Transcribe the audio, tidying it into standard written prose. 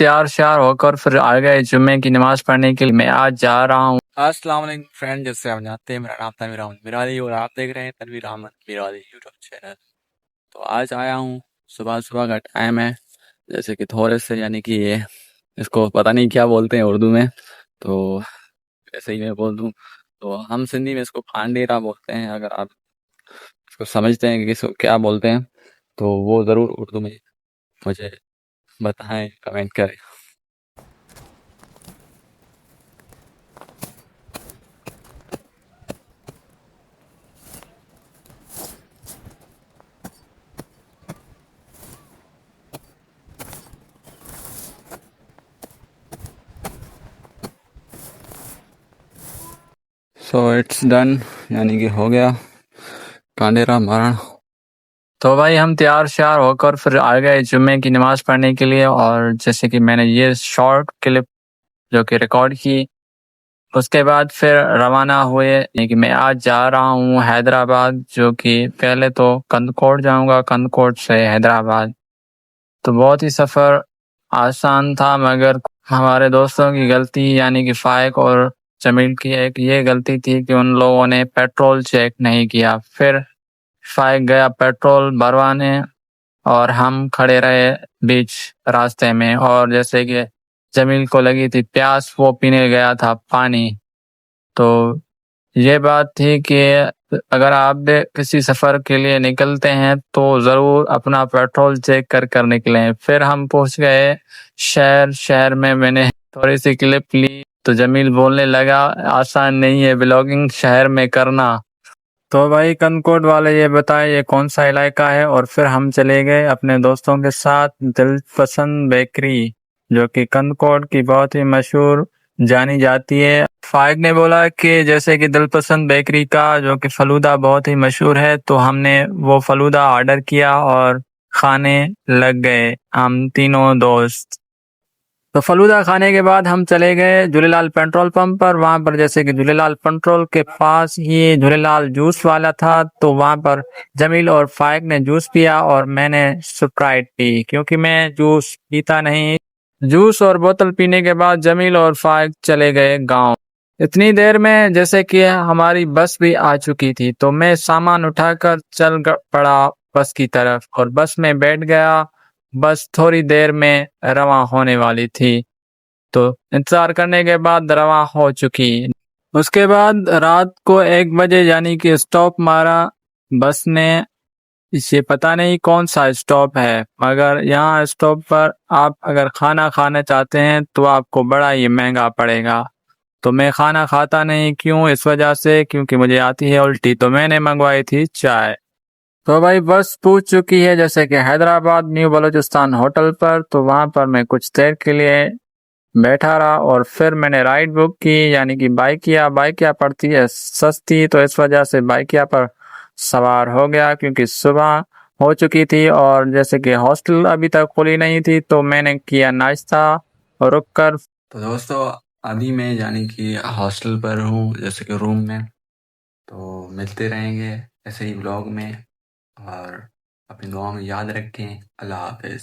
तैयार श्यार होकर फिर आ गए जुम्मे की नमाज पढ़ने के लिए। मैं आज जा रहा हूँ। अस्सलाम वालेकुम फ्रेंड, जैसे आप जानते हैं मेरा नाम तनवीर अहमद मिराली और आप देख रहे हैं तनवीर अहमद मिराली यूट्यूब चैनल। तो आज आया हूँ, सुबह सुबह का टाइम है, जैसे कि थोड़े से यानी कि ये इसको पता नहीं क्या बोलते हैं उर्दू में, तो ऐसे ही मैं बोल दूँ तो हम सिंधी में इसको खांडेरा बोलते हैं। अगर आप इसको समझते हैं कि इसको क्या बोलते हैं तो वो ज़रूर उर्दू में मुझे बताएं, कमेंट करें। सो इट्स डन, यानी कि हो गया कांडेरा मारण। तो भाई हम तैयार श्यार होकर फिर आ गए जुम्मे की नमाज पढ़ने के लिए। और जैसे कि मैंने ये शॉर्ट क्लिप जो कि रिकॉर्ड की, उसके बाद फिर रवाना हुए। यानी कि मैं आज जा रहा हूँ हैदराबाद, जो कि पहले तो कंदकोट जाऊँगा, कंदकोट से हैदराबाद। तो बहुत ही सफ़र आसान था, मगर हमारे दोस्तों की गलती यानी कि फ़ाइक और जमील की एक ये गलती थी कि उन लोगों ने पेट्रोल चेक नहीं किया। फिर फ़ाइक गया पेट्रोल भरवाने और हम खड़े रहे बीच रास्ते में। और जैसे कि जमील को लगी थी प्यास, वो पीने गया था पानी। तो ये बात थी कि अगर आप भी किसी सफ़र के लिए निकलते हैं तो ज़रूर अपना पेट्रोल चेक कर कर निकलें। फिर हम पहुंच गए शहर में मैंने थोड़ी सी क्लिप ली तो जमील बोलने लगा आसान नहीं है ब्लॉगिंग शहर में करना। तो भाई कनकोट वाले ये बताए ये कौन सा इलाका है। और फिर हम चले गए अपने दोस्तों के साथ दिलपसंद बेकरी, जो कि कनकोट की बहुत ही मशहूर जानी जाती है। फाइक ने बोला कि जैसे कि दिलपसंद बेकरी का जो कि फलूदा बहुत ही मशहूर है, तो हमने वो फलूदा ऑर्डर किया और खाने लग गए हम तीनों दोस्त। तो फलूदा खाने के बाद हम चले गए झूलेलाल पेट्रोल पंप पर। वहाँ पर जैसे कि झूलेलाल पेट्रोल के पास ही झूलेलाल जूस वाला था, तो वहाँ पर जमील और फाइक ने जूस पिया और मैंने स्प्राइट पी, क्योंकि मैं जूस पीता नहीं। जूस और बोतल पीने के बाद जमील और फाइक चले गए गांव। इतनी देर में जैसे कि हमारी बस भी आ चुकी थी, तो मैं सामान उठाकर पड़ा बस की तरफ और बस में बैठ गया। बस थोड़ी देर में रवां होने वाली थी, तो इंतजार करने के बाद रवां हो चुकी। उसके बाद रात को 1 बजे यानी कि स्टॉप मारा बस ने। इसे पता नहीं कौन सा स्टॉप है, मगर यहाँ स्टॉप पर आप अगर खाना खाना चाहते हैं तो आपको बड़ा ही महंगा पड़ेगा। तो मैं खाना खाता नहीं, क्यों? इस वजह से क्योंकि मुझे आती है उल्टी, तो मैंने मंगवाई थी चाय। तो भाई बस पूछ चुकी है जैसे कि हैदराबाद न्यू बलूचिस्तान होटल पर। तो वहाँ पर मैं कुछ देर के लिए बैठा रहा और फिर मैंने राइड बुक की, यानी कि बाइकिया। बाइकिया पड़ती है सस्ती, तो इस वजह से बाइकिया पर सवार हो गया, क्योंकि सुबह हो चुकी थी और जैसे कि हॉस्टल अभी तक खुली नहीं थी, तो मैंने किया नाश्ता और रुक कर। तो दोस्तों, अभी मैं यानी कि हॉस्टल पर हूँ, जैसे कि रूम में। तो मिलते रहेंगे ऐसे ही ब्लॉग में, और अपनी दुआ में याद रखें। अल्लाह हाफिज़।